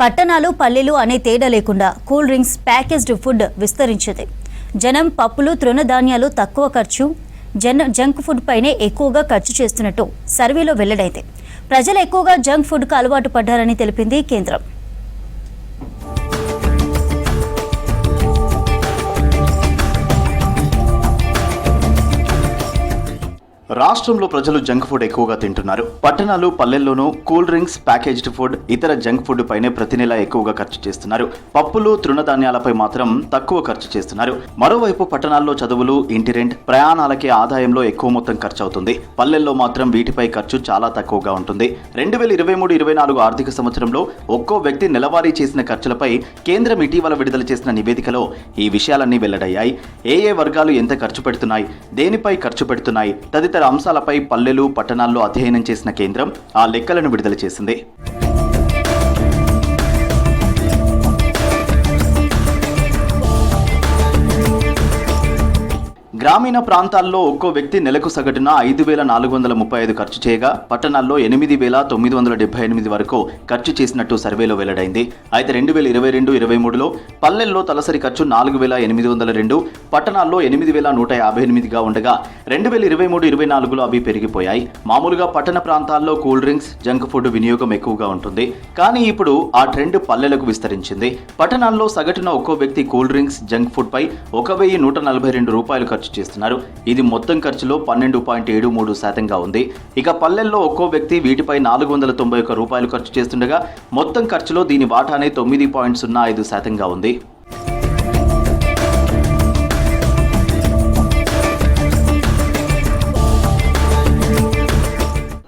పట్టణాలు పల్లెలు అనే తేడా లేకుండా కూల్ డ్రింక్స్ ప్యాకేజ్డ్ ఫుడ్ విస్తరించింది. జనం పప్పులు తృణధాన్యాలు తక్కువ ఖర్చు జంక్ ఫుడ్ పైనే ఎక్కువగా ఖర్చు చేస్తున్నట్టు సర్వేలో వెల్లడైంది. ప్రజలు ఎక్కువగా జంక్ ఫుడ్కు అలవాటు పడ్డారని తెలిపింది కేంద్రం. రాష్ట్రంలో ప్రజలు జంక్ ఫుడ్ ఎక్కువగా తింటున్నారు. పట్టణాలు పల్లెల్లోనూ కూల్ డ్రింక్స్ ప్యాకేజ్డ్ ఫుడ్ ఇతర జంక్ ఫుడ్ పైనే ప్రతి నెల ఎక్కువగా ఖర్చు చేస్తున్నారు. పప్పులు తృణధాన్యాలపై మాత్రం తక్కువ ఖర్చు చేస్తున్నారు. మరోవైపు పట్టణాల్లో చదువులు, ఇంటి రెంట్, ప్రయాణాలకే ఆదాయంలో ఎక్కువ మొత్తం ఖర్చు అవుతుంది. పల్లెల్లో మాత్రం వీటిపై ఖర్చు చాలా తక్కువగా ఉంటుంది. 2023-24 ఆర్థిక సంవత్సరంలో ఒక్కో వ్యక్తి నెలవారీ చేసిన ఖర్చులపై కేంద్రం ఇటీవల విడుదల చేసిన నివేదికలో ఈ విషయాలన్నీ వెల్లడయ్యాయి. ఏ వర్గాలు ఎంత ఖర్చు పెడుతున్నాయి, దేనిపై ఖర్చు పెడుతున్నాయి తదితర అంశాలపై పల్లెలు, పట్టణాల్లో అధ్యయనం చేసిన కేంద్రం ఆ లెక్కలను విడుదల చేసింది. గ్రామీణ ప్రాంతాల్లో ఒక్కో వ్యక్తి నెలకు సగటున 5,435 ఖర్చు చేయగా పట్టణాల్లో 8,978 వరకు ఖర్చు చేసినట్టు సర్వేలో వెల్లడైంది. అయితే 2022-23లో పల్లెల్లో తలసరి ఖర్చు 4,802, పట్టణాల్లో 8,158గా ఉండగా 2023-24లో అవి పెరిగిపోయాయి. మామూలుగా పట్టణ ప్రాంతాల్లో కూల్ డ్రింక్స్, జంక్ ఫుడ్ వినియోగం ఎక్కువగా ఉంటుంది. కానీ ఇప్పుడు ఆ ట్రెండ్ పల్లెలకు విస్తరించింది. పట్టణాల్లో సగటున ఒక్కో వ్యక్తి కూల్ డ్రింక్స్, జంక్ ఫుడ్ పై 1,142 రూపాయలు ఖర్చు చేస్తున్నారు. ఇది మొత్తం ఖర్చులో 12.73% ఉంది. ఇక పల్లెల్లో ఒక్కో వ్యక్తి వీటిపై 491 రూపాయలు ఖర్చు చేస్తుండగా మొత్తం ఖర్చులో దీని వాటానే 9.05% ఉంది.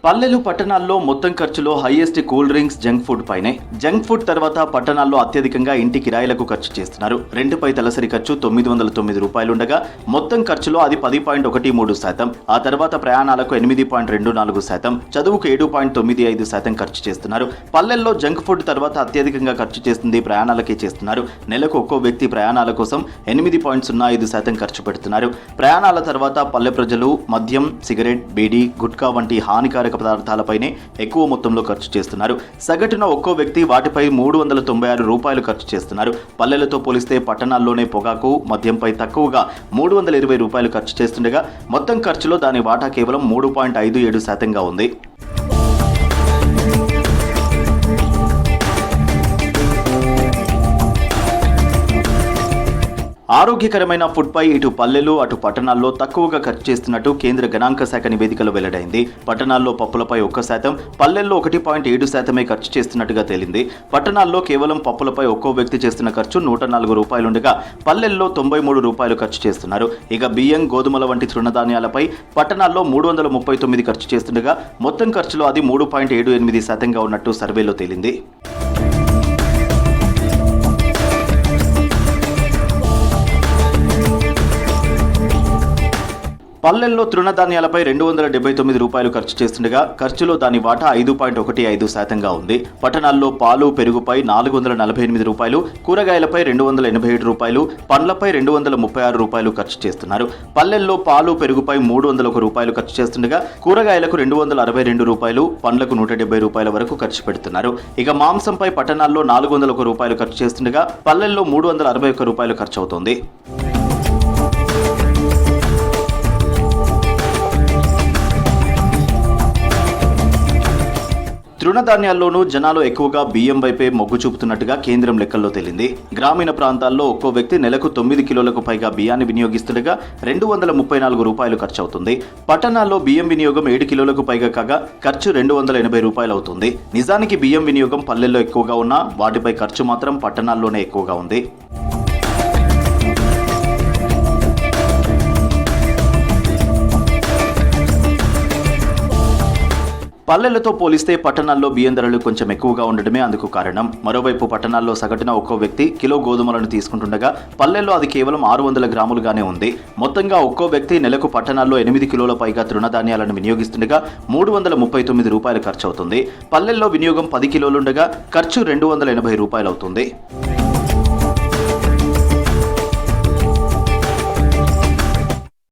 పల్లెలు, పట్టణాల్లో మొత్తం ఖర్చులో highest cool drinks, junk food పైనే. జంక్ ఫుడ్ తర్వాత పట్టణాల్లో అత్యధికంగా ఇంటి కిరాయిలకు ఖర్చు చేస్తున్నారు. రెంట్పై తలసరి ఖర్చు 909 రూపాయలు ఉండగా మొత్తం ఖర్చులో అది 10.13%. ఆ తర్వాత ప్రయాణాలకు 8.24%, చదువుకు 7.95% ఖర్చు చేస్తున్నారు. పల్లెల్లో జంక్ ఫుడ్ తర్వాత అత్యధికంగా ఖర్చు చేస్తుంది ప్రయాణాలకే చేస్తున్నారు. నెలకు ఒక్కో వ్యక్తి ప్రయాణాల కోసం 8.05% ఖర్చు పెడుతున్నారు. ప్రయాణాల తర్వాత పల్లె ప్రజలు మద్యం, సిగరెట్, బీడీ, గుట్కా వంటి హానికారక పదార్థాలపైనే ఎక్కువ మొత్తంలో ఖర్చు చేస్తున్నారు. సగటున ఒక్కో వ్యక్తి వాటిపై 396 రూపాయలు ఖర్చు చేస్తున్నారు. పల్లెలతో పోలిస్తే పట్టణాల్లోనే పొగాకు, మద్యంపై తక్కువగా 320 రూపాయలు ఖర్చు చేస్తుండగా మొత్తం ఖర్చులో దాని వాటా కేవలం 3.57%గా ఉంది. ఆరోగ్యకరమైన ఫుడ్ పై ఇటు పల్లెలు, అటు పట్టణాల్లో తక్కువగా ఖర్చు చేస్తున్నట్టు కేంద్ర గణాంక శాఖ నివేదికలో వెల్లడైంది. పట్టణాల్లో పప్పులపై 1%, పల్లెల్లో 1.7% ఖర్చు చేస్తున్నట్టుగా తేలింది. పట్టణాల్లో కేవలం పప్పులపై ఒక్కో వ్యక్తి చేస్తున్న ఖర్చు 104 రూపాయలుండగా పల్లెల్లో 93 రూపాయలు ఖర్చు చేస్తున్నారు. ఇక బియ్యం, గోధుమల వంటి తృణధాన్యాలపై పట్టణాల్లో 339 ఖర్చు చేస్తుండగా మొత్తం ఖర్చులో అది 3.78%గా ఉన్నట్టు సర్వేలో తేలింది. పల్లెల్లో తృణధాన్యాలపై 279 రూపాయలు ఖర్చు చేస్తుండగా ఖర్చులో దాని వాటా 5.15%గా ఉంది. పట్టణాల్లో పాలు, పెరుగుపై 448 రూపాయలు, కూరగాయలపై 287 రూపాయలు, పండ్లపై 236 రూపాయలు ఖర్చు చేస్తున్నారు. పల్లెల్లో పాలు, పెరుగుపై 301 రూపాయలు ఖర్చు చేస్తుండగా కూరగాయలకు 262 రూపాయలు, పండ్లకు 170 రూపాయల వరకు ఖర్చు పెడుతున్నారు. ఇక మాంసంపై పట్టణాల్లో 401 రూపాయలు ఖర్చు చేస్తుండగా పల్లెల్లో 361 రూపాయలు ఖర్చు అవుతోంది. తృణధాన్యాల్లోనూ జనాలు ఎక్కువగా బియ్యం వైపే మొగ్గు చూపుతున్నట్టుగా కేంద్రం లెక్కల్లో తేలింది. గ్రామీణ ప్రాంతాల్లో ఒక్కో వ్యక్తి నెలకు 9 కిలోలకు పైగా బియ్యాన్ని వినియోగిస్తుండగా 234 రూపాయలు ఖర్చు అవుతుంది. పట్టణాల్లో బియ్యం వినియోగం 7 కిలోలకు పైగా కాగా ఖర్చు 280 రూపాయలు అవుతుంది. నిజానికి బియ్యం వినియోగం పల్లెల్లో ఎక్కువగా ఉన్నా వాటిపై ఖర్చు మాత్రం పట్టణాల్లోనే ఎక్కువగా ఉంది. పల్లెలతో పోలిస్తే పట్టణాల్లో బియ్యం ధరలు కొంచెం ఎక్కువగా ఉండడమే అందుకు కారణం. మరోవైపు పట్టణాల్లో సగటున ఒక్కో వ్యక్తి కిలో గోధుమలను తీసుకుంటుండగా పల్లెల్లో అది కేవలం 600 గ్రాములుగానే ఉంది. మొత్తంగా ఒక్కో వ్యక్తి నెలకు పట్టణాల్లో 8 కిలోల పైగా తృణధాన్యాలను వినియోగిస్తుండగా 339 రూపాయలు ఖర్చు అవుతుంది. పల్లెల్లో వినియోగం 10 కిలోలుండగా ఖర్చు 280 రూపాయలు అవుతుంది.